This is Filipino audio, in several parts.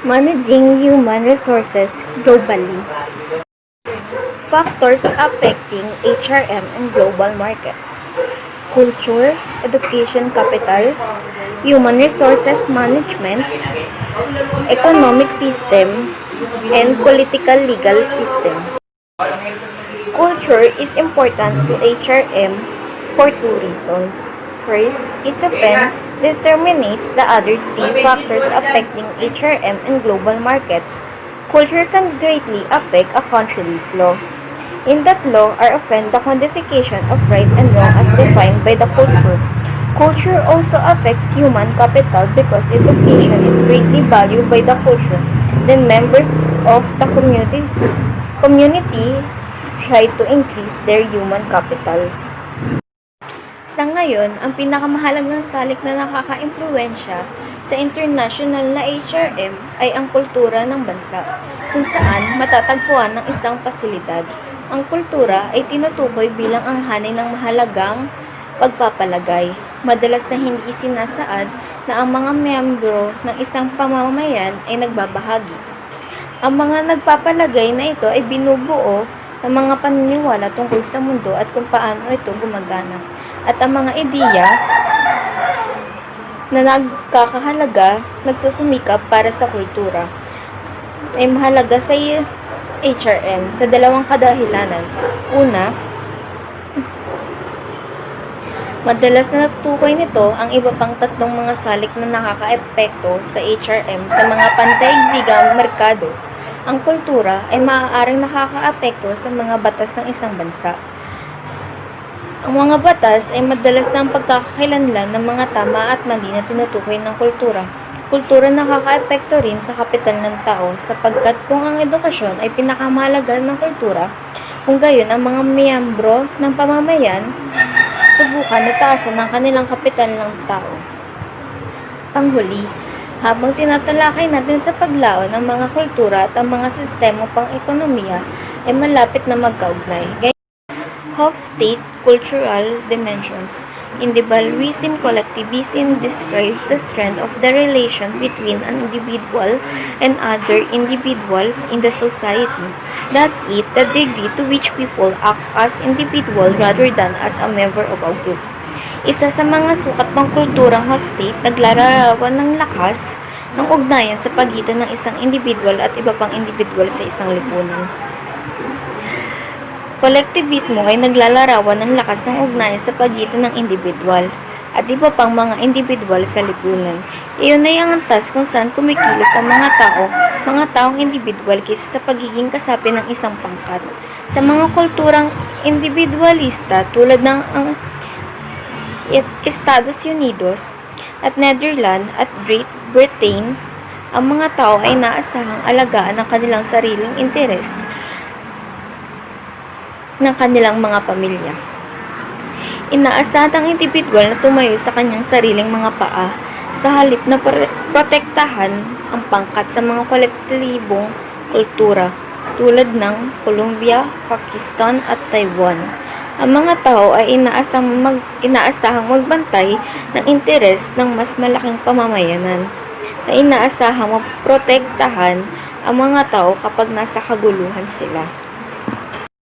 Managing human resources globally. Factors affecting HRM in global markets. Culture, education capital, human resources management, economic system, and political legal system. Culture is important to HRM for two reasons. First, it often determines the other three factors affecting HRM in global markets. Culture can greatly affect a country's law. In that law are often the codification of right and wrong as defined by the culture. Culture also affects human capital because education is greatly valued by the culture. Then members of the community try to increase their human capitals. Sa ngayon, ang pinakamahalagang salik na nakaka-impluwensya sa international na HRM ay ang kultura ng bansa, kung saan matatagpuan ng isang pasilidad. Ang kultura ay tinutukoy bilang ang hanay ng mahalagang pagpapalagay. Madalas na hindi isinasaad na ang mga miyembro ng isang pamamayan ay nagbabahagi. Ang mga nagpapalagay na ito ay binubuo ng mga paniniwala tungkol sa mundo at kung paano ito gumagana. At ang mga ideya na nagkakahalaga, nagsusumikap para sa kultura ay mahalaga sa HRM sa dalawang kadahilanan. Una, madalas na natutukoy nito ang iba pang tatlong mga salik na nakakaepekto sa HRM sa mga pandaigdigang merkado. Ang kultura ay maaaring nakakaapekto sa mga batas ng isang bansa. Ang mga batas ay madalas na ang pagkakakilanlan ng mga tama at mali na tinutukoy ng kultura. Kultura nakakaapekto rin sa kapital ng tao sapagkat kung ang edukasyon ay pinakamahalaga ng kultura, kung gayon ang mga miyembro ng pamamayan subukan na taasan ang kanilang kapital ng tao. Panghuli, habang tinatalakay natin sa paglaon ng mga kultura at ang mga sistema pang-ekonomiya ay malapit na magkaugnay. Of-state cultural dimensions. Individualism, collectivism describes the strength of the relation between an individual and other individuals in the society. That's it, the degree to which people act as individual rather than as a member of a group. Isa sa mga sukat pang kulturang of-state, naglalarawan ng lakas ng ugnayan sa pagitan ng isang individual at iba pang individual sa isang lipunan. Kolektivismo ay naglalarawan ng lakas ng ugnayan sa pagitan ng individual at iba pang mga individual sa lipunan. Iyon ay ang antas kung saan kumikilos ang mga taong individual kaysa sa pagiging kasapi ng isang pangkat. Sa mga kulturang individualista tulad ng Estados Unidos at Netherlands at Great Britain, ang mga tao ay naasahang alagaan ng kanilang sariling interes ng kanilang mga pamilya. Inaasahan ang individual na tumayo sa kanyang sariling mga paa sa halip na protektahan ang pangkat sa mga kolektibong kultura tulad ng Colombia, Pakistan at Taiwan. Ang mga tao ay inaasahang magbantay ng interes ng mas malaking pamamayanan na inaasahang maprotektahan ang mga tao kapag nasa kaguluhan sila.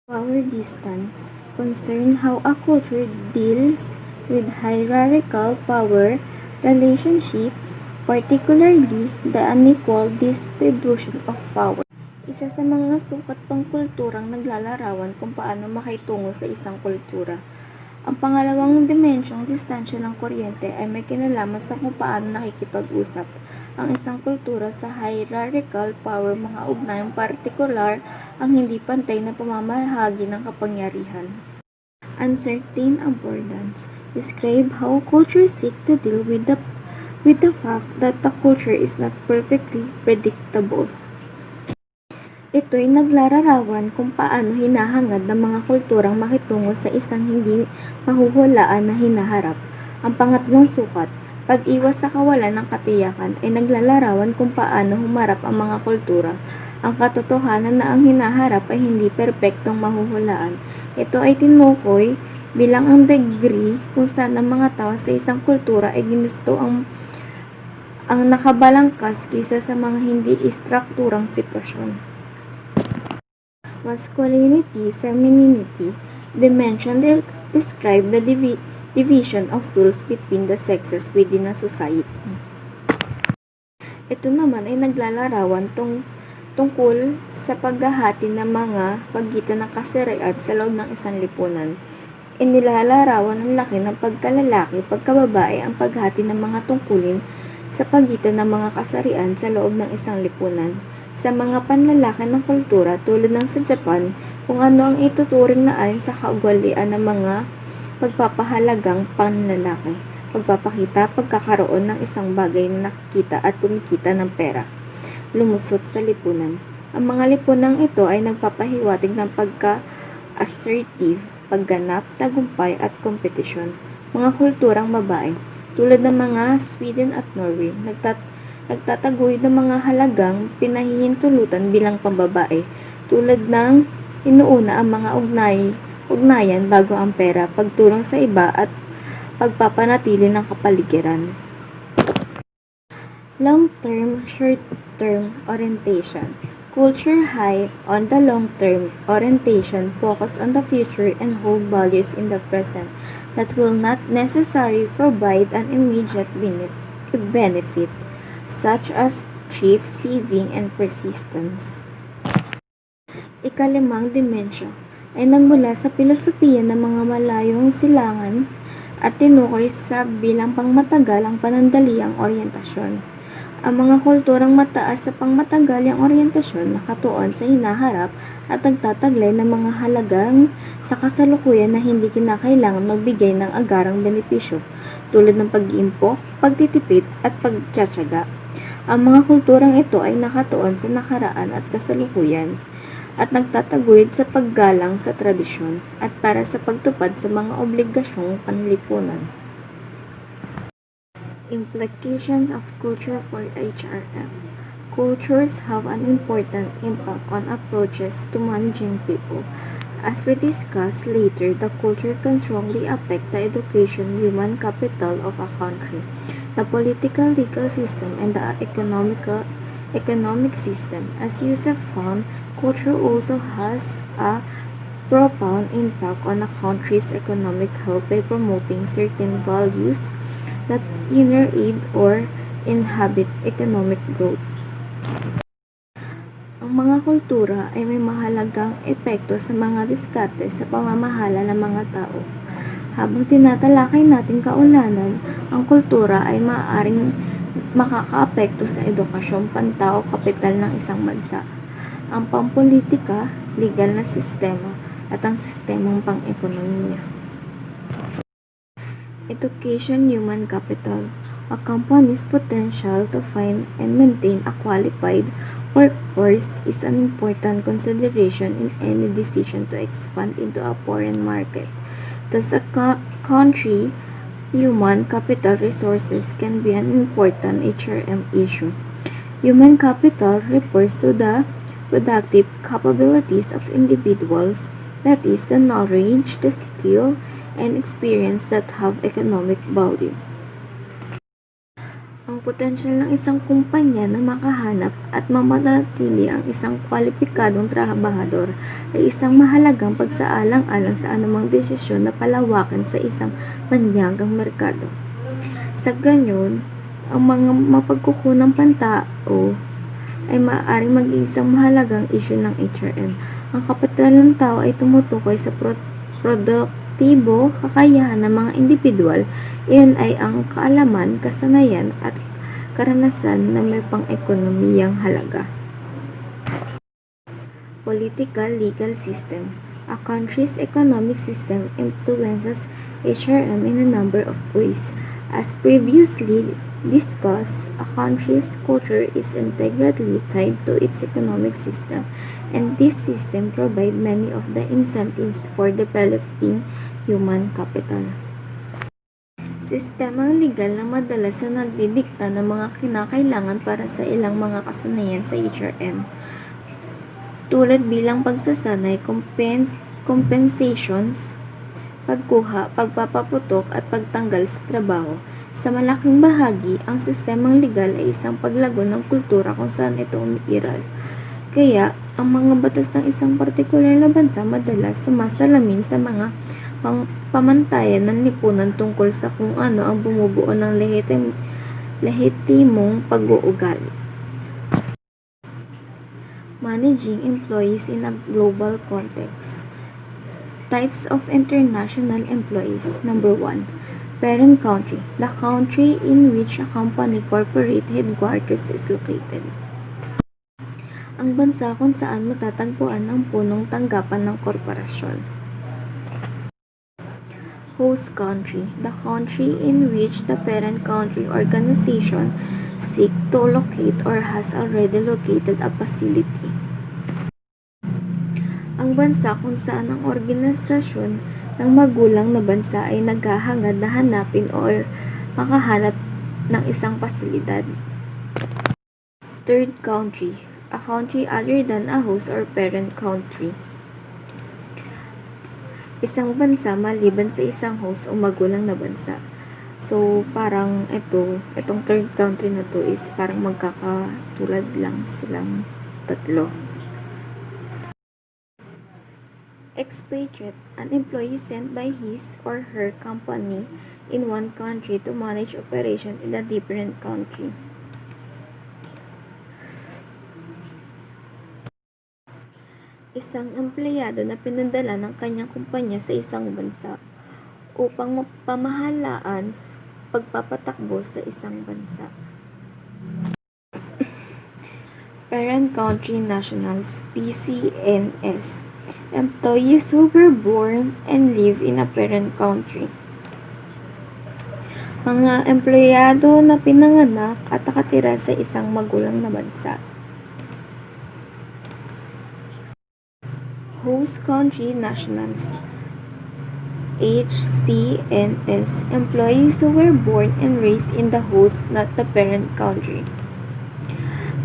Power distance concern how a culture deals with hierarchical power relationship, particularly the unequal distribution of power. Isa sa mga sukat pang kulturang naglalarawan kung paano makitungo sa isang kultura. Ang pangalawang dimensyong distansya ng kuryente ay may kinalaman sa kung paano nakikipag-usap ang isang kultura sa hierarchical power, mga ugnayang partikular ang hindi pantay na pamamahagi ng kapangyarihan. Uncertain abundance describe how cultures seek to deal with the fact that the culture is not perfectly predictable. Ito'y naglalarawan kung paano hinahangad ng mga kulturang makitungo sa isang hindi mahuhulaan na hinaharap. Ang pangatlong sukat, pag-iwas sa kawalan ng katiyakan ay naglalarawan kung paano humarap ang mga kultura. Ang katotohanan na ang hinaharap ay hindi perpektong mahuhulaan. Ito ay tinukoy bilang ang degree kung saan ang mga tao sa isang kultura ay ginusto ang nakabalangkas kaysa sa mga hindi istrukturang sitwasyon. Masculinity, femininity, dimension describe the division of roles between the sexes within a society. Ito naman ay naglalarawan tungkol sa paghahati ng mga pagitan ng kasarian sa loob ng isang lipunan. Inilalarawan ng laki ng pagkalalaki, pagkababae ang paghati ng mga tungkulin sa pagitan ng mga kasarian sa loob ng isang lipunan. Sa mga panlalaki ng kultura tulad ng sa Japan, kung ano ang ituturing na ayon sa kaugalian ng mga pagpapahalagang panlalaki, pagpapakita, pagkakaroon ng isang bagay na nakikita at kumikita ng pera, lumusot sa lipunan. Ang mga lipunang ito ay nagpapahiwatig ng pagka-assertive, pagganap, tagumpay at kompetisyon. Mga kulturang babae, tulad ng mga Sweden at Norway, nagtataguyod ng mga halagang pinahihintulutan bilang pambabae, tulad ng inuuna ang mga ugnayan bago ang pera, pagtulong sa iba at pagpapanatili ng kapaligiran. Long-term, short-term orientation. Culture high on the long-term orientation focus on the future and hold values in the present that will not necessarily provide an immediate benefit, such as thrift, saving, and persistence. Ikalimang dimensyon ay nagmula sa pilosopiya ng mga malayong silangan at tinukoy sa bilang pangmatagalang panandaliang oryentasyon. Ang mga kulturang mataas sa pangmatagalang oryentasyon nakatuon sa hinaharap at nagtataglay ng mga halagang sa kasalukuyan na hindi kinakailangan magbigay ng agarang benepisyo tulad ng pag-iimpok, pagtitipid at pagtsatsaga. Ang mga kulturang ito ay nakatuon sa nakaraan at kasalukuyan at nagtataguyod sa paggalang sa tradisyon at para sa pagtupad sa mga obligasyong panlipunan. Implications of culture for HRM. Cultures have an important impact on approaches to managing people. As we discuss later, the culture can strongly affect the education human capital of a country, the political legal system, and the economic system. As Yusuf found, culture also has a profound impact on a country's economic health by promoting certain values that either aid or inhibit economic growth. Ang mga kultura ay may mahalagang epekto sa mga diskarte sa pamamahala ng mga tao. Habang tinatalakay natin kaulanan, ang kultura ay maaaring makakaapekto sa edukasyon, pantao, kapital ng isang bansa, ang pampolitika, legal na sistema, at ang sistemang pang-ekonomiya. Education human capital. A company's potential to find and maintain a qualified workforce is an important consideration in any decision to expand into a foreign market. Thus, a country human capital resources can be an important HRM issue. Human capital refers to the productive capabilities of individuals, that is, the knowledge, the skill, and experience that have economic value. Ang potensyal ng isang kumpanya na makahanap at mamanatili ang isang kwalipikadong trabahador ay isang mahalagang pagsaalang-alang sa anumang desisyon na palawakan sa isang banyagang merkado. Sa ganyan, ang mga mapagkukunang pantao ay maaaring maging isang mahalagang issue ng HRM. Ang kapital ng tao ay tumutukoy sa produktibo kakayahan ng mga individual. Iyon ay ang kaalaman, kasanayan at karanasan na may pang-ekonomiyang halaga. Political legal system. A country's economic system influences HRM in a number of ways. As previously discussed, a country's culture is integrally tied to its economic system, and this system provides many of the incentives for developing human capital. Sistemang legal na madalas na nagdidikta ng mga kinakailangan para sa ilang mga kasanayan sa HRM, tulad bilang pagsasanay, compensations, pagkuha, pagpapaputok at pagtanggal sa trabaho. Sa malaking bahagi, ang sistemang legal ay isang paglago ng kultura kung saan ito umiiral. Kaya, ang mga batas ng isang partikular na bansa madalas sumasalamin sa mga pamantayan ng lipunan tungkol sa kung ano ang bumubuo ng lehitimong pag-uugali. Managing employees in a global context. Types of international employees. Number 1. Parent country. The country in which a company corporate headquarters is located. Ang bansa kung saan matatagpuan ang punong tanggapan ng korporasyon. Host country. The country in which the parent country organization seek to locate or has already located a facility. Ang bansa kung saan ang organisasyon ng magulang na bansa ay naghahangad na hanapin or makahanap ng isang pasilidad. Third country. A country other than a host or parent country. Isang bansa maliban sa isang host o magulang na bansa. So, parang itong third country na to is parang magkakatulad lang silang tatlo. Expatriate, an employee sent by his or her company in one country to manage operation in a different country. Isang empleyado na pinadala ng kanyang kumpanya sa isang bansa upang pamahalaan pagpapatakbo sa isang bansa. Parent Country Nationals, PCNS. Employees who were born and live in a parent country. Mga empleyado na pinanganak at nakatira sa isang magulang na bansa. Host Country Nationals, HCNS. Employees who were born and raised in the host, not the parent country.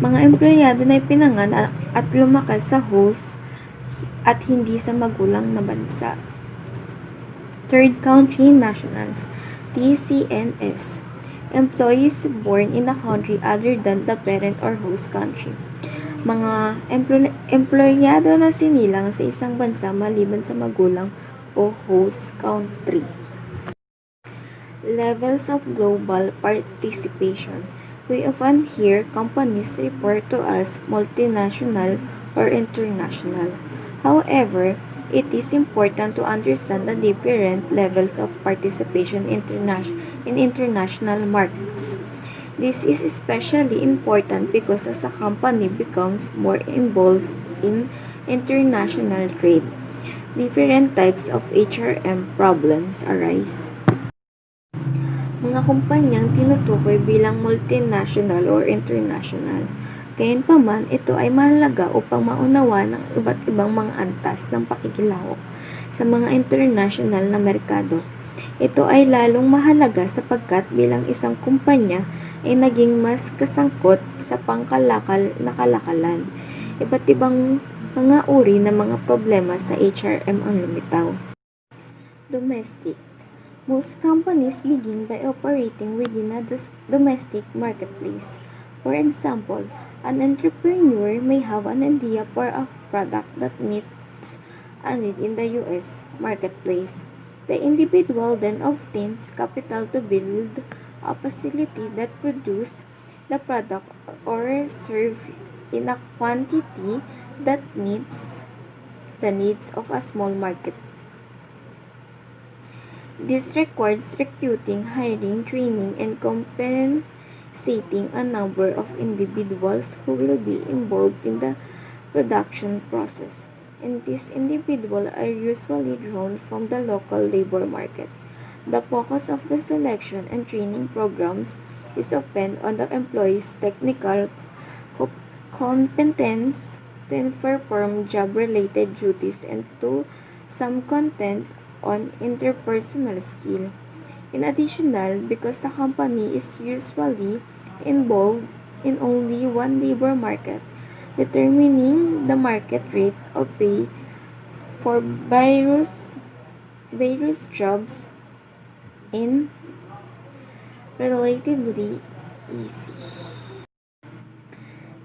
Mga empleyado na pinanganak at lumakas sa host at hindi sa magulang na bansa. Third Country Nationals, TCNS. Employees born in a country other than the parent or host country. Mga empleyado na sinilang sa isang bansa maliban sa magulang o host country. Levels of global participation. We often hear companies refer to as multinational or international. However, it is important to understand the different levels of participation in international markets. This is especially important because as a company becomes more involved in international trade, different types of HRM problems arise. Mga kumpanyang tinutukoy bilang multinational or international. Gayunpaman, ito ay mahalaga upang maunawa ng iba't ibang mga antas ng pakikilahok sa mga international na merkado. Ito ay lalong mahalaga sapagkat bilang isang kumpanya ay naging mas kasangkot sa pangkalakal na kalakalan. Iba't ibang mga uri ng mga problema sa HRM ang lumitaw. Domestic. Most companies begin by operating within a domestic marketplace. For example, an entrepreneur may have an idea for a product that meets a need in the U.S. marketplace. The individual then obtains capital to build a facility that produces the product or serve in a quantity that meets the needs of a small market. This requires recruiting, hiring, training, and compensating a number of individuals who will be involved in the production process, and these individuals are usually drawn from the local labor market. The focus of the selection and training programs is often on the employee's technical competence to perform job-related duties and to some content on interpersonal skill. In addition, because the company is usually involved in only one labor market, determining the market rate of pay for various jobs in relatively easy.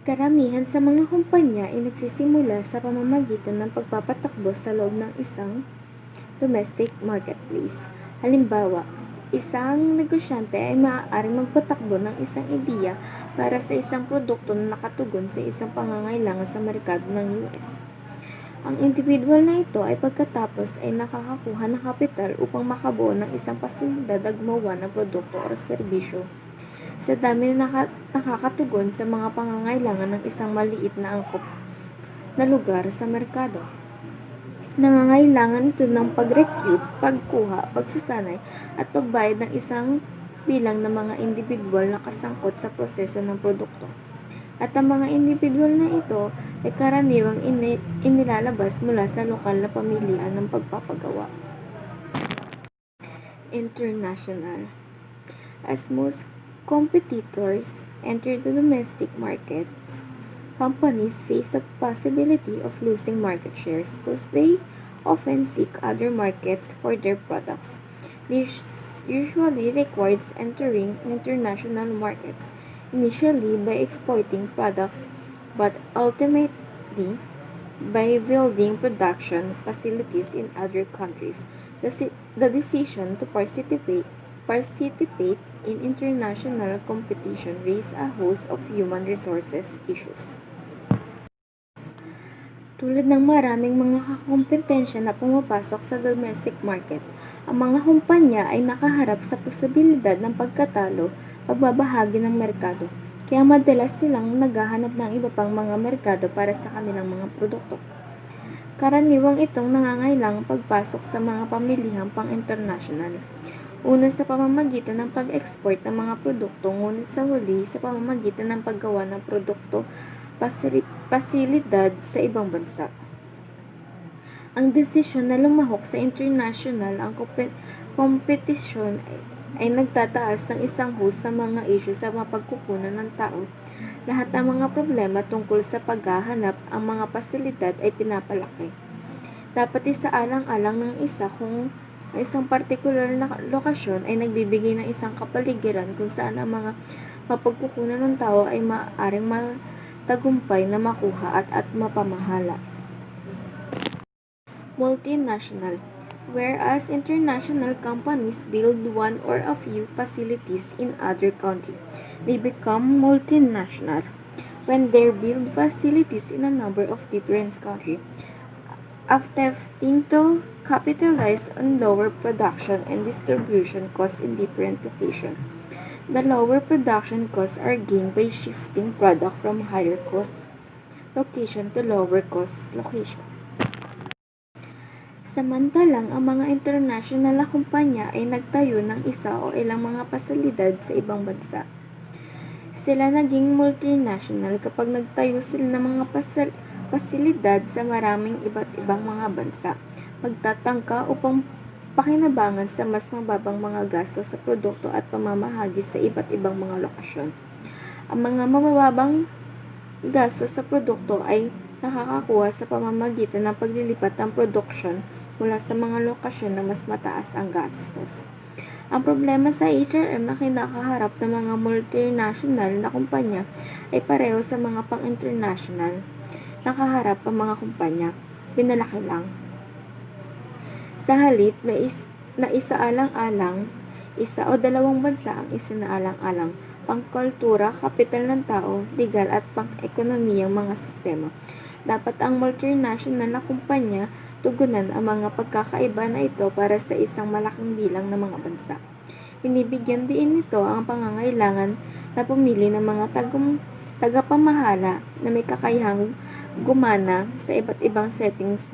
Karamihan sa mga kumpanya ay nagsisimula sa pamamagitan ng pagpapatakbo sa loob ng isang domestic marketplace. Halimbawa, isang negosyante ay maaaring magpatakbo ng isang ideya para sa isang produkto na nakatugon sa isang pangangailangan sa merkado ng US. Ang individual na ito ay pagkatapos ay nakakakuha ng kapital upang makabuo ng isang pasilidad na gumawa ng produkto o serbisyo sa dami na nakakatugon sa mga pangangailangan ng isang maliit na angkop na lugar sa merkado. Nangangailangan ito ng pag-recruit, pagkuha, pagsasanay at pagbayad ng isang bilang ng mga individual na kasangkot sa proseso ng produkto. At ang mga individual na ito ay karaniwang inilalabas mula sa lokal na pamilihan ng pagpapagawa. International. As most competitors enter the domestic markets, companies face the possibility of losing market shares, thus they often seek other markets for their products. This usually requires entering international markets, initially by exporting products, but ultimately by building production facilities in other countries. The decision to participate in international competition raise a host of human resources issues. Tulad ng maraming mga kakompetensya na pumapasok sa domestic market, ang mga kumpanya ay nakaharap sa posibilidad ng pagkatalo, pagbabahagi ng merkado, kaya madalas silang naghahanap ng iba pang mga merkado para sa kanilang mga produkto. Karaniwang itong nangangailangang pagpasok sa mga pamilihang pang-international. Una sa pamamagitan ng pag-export ng mga produkto, ngunit sa huli sa pamamagitan ng paggawa ng produkto pasilidad sa ibang bansa. Ang desisyon na lumahok sa international ang kompetisyon ay nagtataas ng isang host ng mga issue sa mapagkukunan ng tao. Lahat ng mga problema tungkol sa paghahanap ang mga pasilidad ay pinapalaki. Dapat isaalang-alang ng isa kung ang isang partikular na lokasyon ay nagbibigay ng isang kapaligiran kung saan ang mga mapagkukunan ng tao ay maaaring matagumpay na makuha at mapamahala. Multinational. Whereas international companies build one or a few facilities in other countries, they become multinational when they build facilities in a number of different countries, attempting to capitalize on lower production and distribution costs in different locations. The lower production costs are gained by shifting product from higher cost location to lower cost location. Samantalang ang mga international na kumpanya ay nagtayo ng isa o ilang mga pasilidad sa ibang bansa. Sila naging multinational kapag nagtayo sila ng mga pasilidad sa maraming iba't ibang mga bansa, magtatangka upang pakinabangan sa mas mababang mga gasto sa produkto at pamamahagi sa iba't ibang mga lokasyon. Ang mga mababang gasto sa produkto ay nakakakuha sa pamamagitan ng paglilipat ng produksyon mula sa mga lokasyon na mas mataas ang gastos. Ang problema sa HRM na kinakaharap ng mga multinational na kumpanya ay pareho sa mga pang-international nakaharap ang mga kumpanya, pinalaki lang. Sa halip na isaalang-alang, isa o dalawang bansa ang isinaalang-alang, pangkultura, kapital ng tao, legal at pang-ekonomiyang mga sistema. Dapat ang multinational na kumpanya tugunan ang mga pagkakaiba na ito para sa isang malaking bilang ng mga bansa. Binibigyan din nito ang pangangailangan na pumili ng mga tagapamahala na may kakayahang gumana sa iba't ibang settings,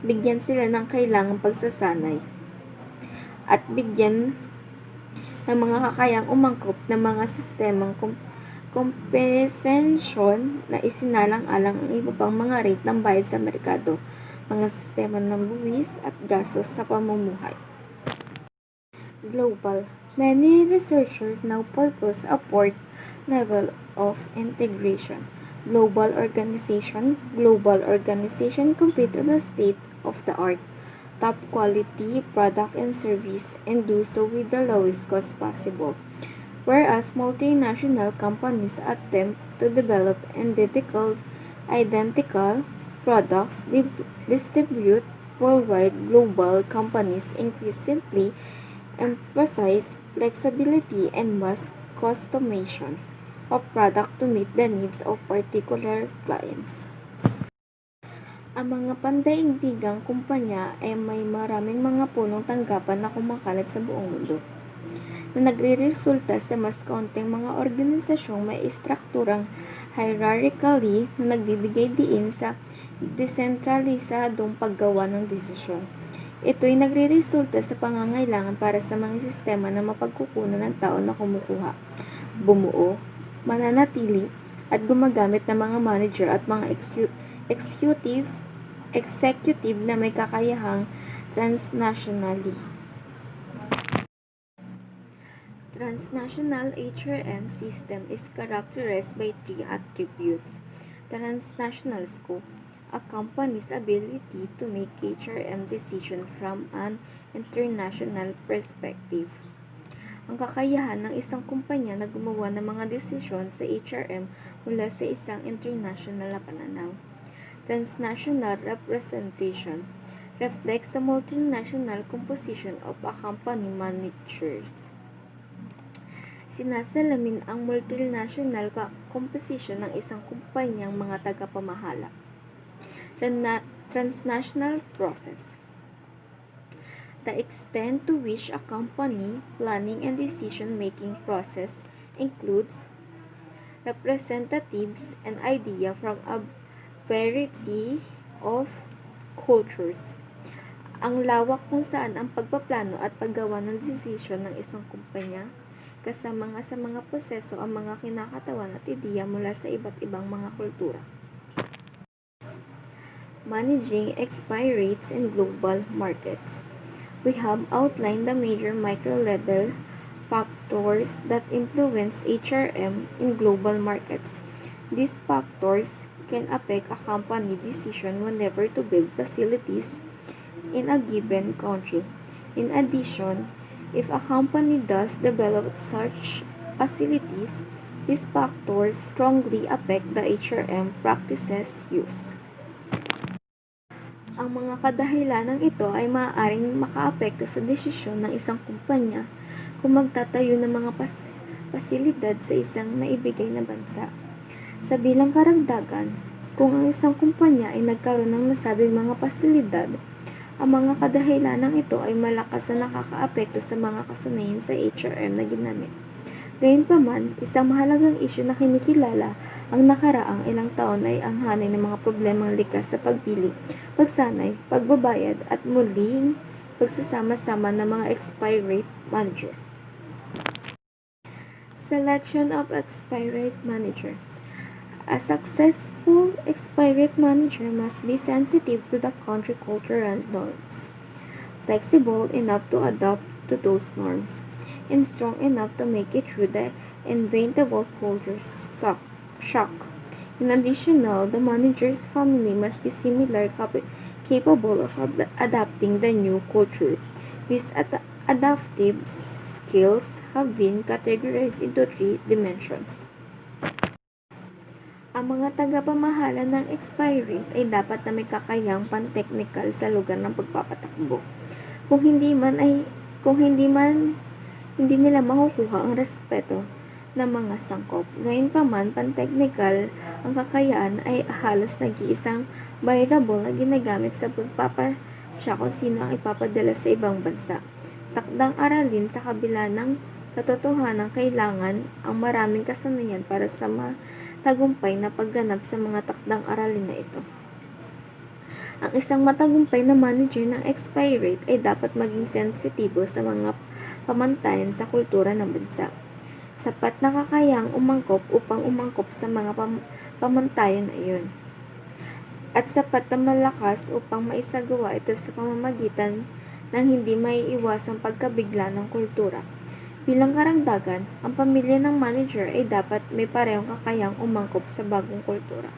bigyan sila ng kailangang pagsasanay at bigyan ng mga kakayang umangkop ng mga sistemang kompensasyon na isinalang-alang ang iba pang mga rate ng bayad sa merkado, mga sistema ng buwis at gastos sa pamumuhay. Global. Many researchers now propose a fourth level of integration. Global organization compete to the state of the art top quality product and service and do so with the lowest cost possible. Whereas multinational companies attempt to develop identical products distribute worldwide, global companies increasingly emphasize flexibility and mass customization of product to meet the needs of particular clients. Ang mga pandaigdigang kumpanya ay may maraming mga punong tanggapan na kumakalat sa buong mundo, na nagreresulta sa mas kaunting mga organisasyong may istrukturang hierarchically na nagbibigay diin sa desentralisadong paggawa ng desisyon. Ito'y nagreresulta sa pangangailangan para sa mga sistema na mapagkukunan ng tao na kumukuha, bumuo, mananatili, at gumagamit ng mga manager at mga executive na may kakayahang transnationally. Transnational HRM system is characterized by three attributes: transnational scope, a company's ability to make HRM decision from an international perspective. Ang kakayahan ng isang kumpanya na gumawa ng mga desisyon sa HRM mula sa isang international na pananaw. Transnational representation reflects the multinational composition of a company managers. Sinasalamin ang multinational composition ng isang kumpanyang mga tagapamahala. Transnational process. The extent to which a company planning and decision-making process includes representatives and idea from a variety of cultures. Ang lawak kung saan ang pagpaplano at paggawa ng desisyon ng isang kumpanya kasama nga sa mga proseso ang mga kinakatawan at ideya mula sa iba't ibang mga kultura. Managing expiry rates in global markets. We have outlined the major micro-level factors that influence HRM in global markets. These factors can affect a company decision whenever to build facilities in a given country. In addition, if a company does develop such facilities, these factors strongly affect the HRM practices used. Ang mga kadahilanang ito ay maaaring makaapekto sa desisyon ng isang kumpanya kung magtatayo ng mga pasilidad sa isang naibigay na bansa. Sa bilang karagdagan, kung ang isang kumpanya ay nagkaroon ng nasabing mga pasilidad, ang mga kadahilanang ito ay malakas na nakakaapekto sa mga kasanayan sa HRM na ginamit. Gayunpaman, isang mahalagang isyu na kinikilala ang nakaraang ilang taon ay ang hanay ng mga problemang likas sa pagpili, pagsanay, pagbabayad at muling pagsasama-sama ng mga expiry rate manager. Selection of expiry rate manager. A successful expiry rate manager must be sensitive to the country cultural norms, flexible enough to adapt to those norms, and strong enough to make it through the inevitable culture shock. In addition, the manager's family must be similarly capable of adapting the new culture. These adaptive skills have been categorized into three dimensions. Ang mga tagapamahala ng expiry rate ay dapat na may kakayahang pan-technical sa lugar ng pagpapatakbo. Kung hindi nila makukuha ang respeto ng mga sangkop. Gayunpaman, pan-technical ang kakayaan ay halos nag-iisang variable na ginagamit sa pagpapasya kung sino ang ipapadala sa ibang bansa. Takdang aralin sa kabila ng katotohanan kailangan ang maraming kasanayan para sa matagumpay na pagganap sa mga takdang aralin na ito. Ang isang matagumpay na manager ng expiry rate ay dapat maging sensitibo sa mga pamantayan sa kultura ng bansa. Sapat na kakayahang umangkop upang umangkop sa mga pamantayan na iyon. At sapat na malakas upang maisagawa ito sa pamamagitan ng hindi maiiwasang pagkabigla ng kultura. Bilang karagdagan, ang pamilya ng manager ay dapat may parehong kakayahang umangkop sa bagong kultura.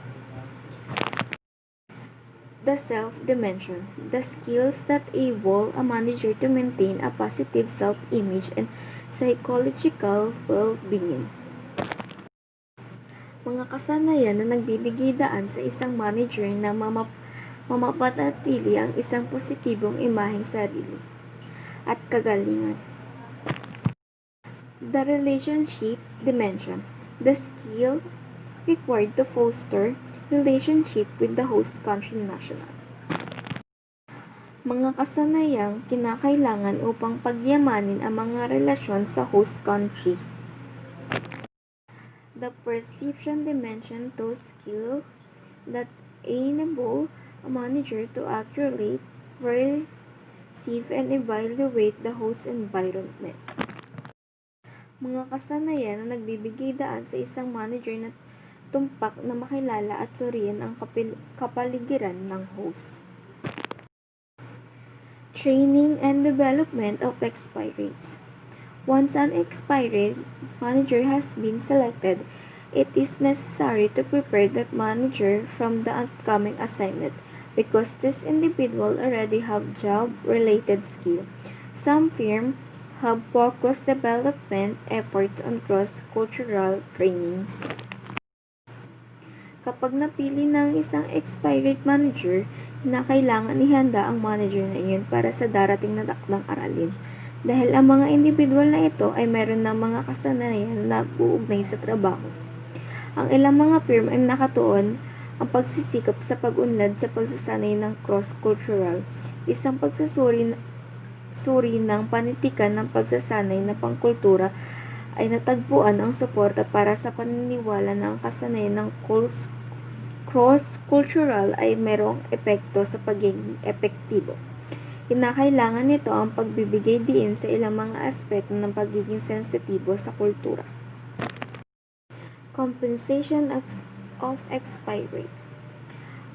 The self dimension, the skills that enable a manager to maintain a positive self-image and psychological well-being. Mga kasanayan na nagbibigay daan sa isang manager na mamapanatili ang isang positibong imaheng sarili at kagalingan. The relationship dimension, the skill required to foster relationship with the host country national. Mga kasanayang kinakailangan upang pagyamanin ang mga relasyon sa host country. The perception dimension, those skills that enable a manager to accurately perceive and evaluate the host environment. Mga kasanayan na nagbibigay daan sa isang manager na tumpak na makilala at suriin ang kapaligiran ng host. Training and development of expirates. Once an expirate manager has been selected, it is necessary to prepare that manager from the upcoming assignment because this individual already have job-related skill. Some firms have focused development efforts on cross-cultural trainings. Kapag napili ng isang expirate manager, kinakailangan ihanda ang manager na iyon para sa darating na takdang aralin. Dahil ang mga individual na ito ay meron ng mga kasanayan na uugnay sa trabaho. Ang ilang mga firm ay nakatuon ang pagsisikap sa pag-unlad sa pagsasanay ng cross-cultural, isang pagsusuri ng panitikan ng pagsasanay na pangkultura ay natagpuan ang suporta para sa paniniwala ng kasanayan ng cross-cultural ay merong epekto sa pagiging epektibo. Kinakailangan nito ang pagbibigay diin sa ilang mga aspeto ng pagiging sensitibo sa kultura. Compensation of expirate.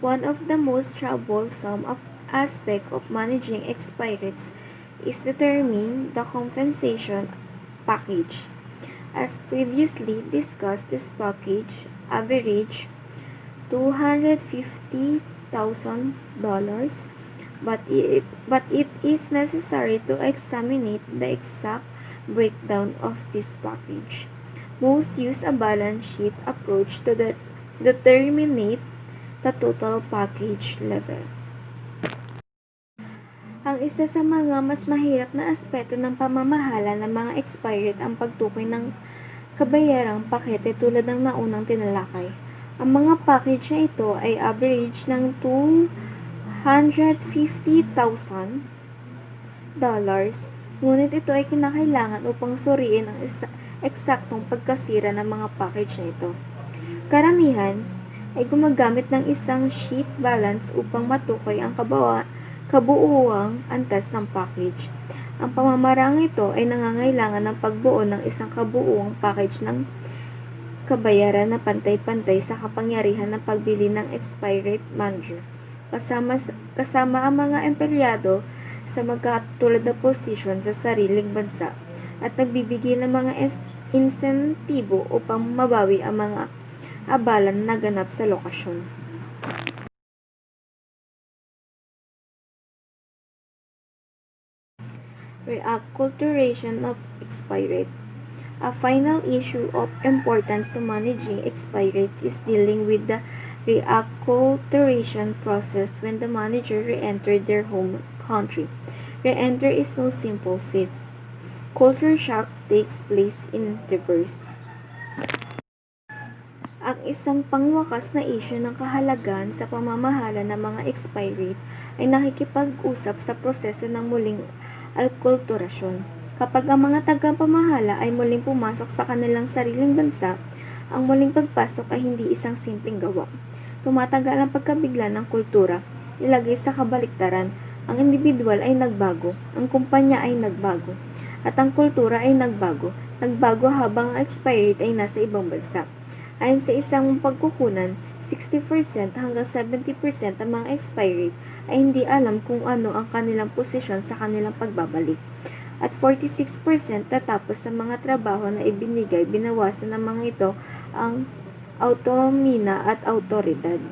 One of the most troublesome aspects of managing expirates is determining the compensation package. As previously discussed, this package average $250,000, but it is necessary to examine the exact breakdown of this package. Most use a balance sheet approach to determine the total package level. Ang isa sa mga mas mahirap na aspeto ng pamamahala ng mga expired ang pagtukoy ng kabayarang pakete tulad ng naunang tinalakay. Ang mga package na ito ay average ng $250,000, ngunit ito ay kinakailangan upang suriin ang eksaktong pagkasira ng mga package na ito. Karamihan ay gumagamit ng isang sheet balance upang matukoy ang kabuuang antas ng package. Ang pamamarang ito ay nangangailangan ng pagbuo ng isang kabuuang package ng kabayaran na pantay-pantay sa kapangyarihan ng pagbili ng expirate manager. Kasama ang mga empleyado sa magkatulad na posisyon sa sariling bansa at nagbibigay ng mga insentibo upang mabawi ang mga abala na naganap sa lokasyon. Reacculturation of expirate. A final issue of importance to managing expirate is dealing with the reacculturation process when the manager re-entered their home country. Re-enter is no simple feat. Culture shock takes place in reverse. Ang isang pangwakas na issue ng kahalagahan sa pamamahala ng mga expirate ay nakikipag-usap sa proseso ng muling alkulturasyon. Kapag ang mga tagapamahala ay muling pumasok sa kanilang sariling bansa, ang muling pagpasok ay hindi isang simpleng gawa. Tumatagal ang pagkabigla ng kultura, ilagay sa kabaliktaran, ang individual ay nagbago, ang kumpanya ay nagbago, at ang kultura ay nagbago habang ang expirate ay nasa ibang bansa. Ayon sa isang pagkukunan, 60% hanggang 70% ng mga expirate ay hindi alam kung ano ang kanilang posisyon sa kanilang pagbabalik. At 46% natapos sa mga trabaho na ibinigay, binawasan ng mga ito ang autonomia at autoridad.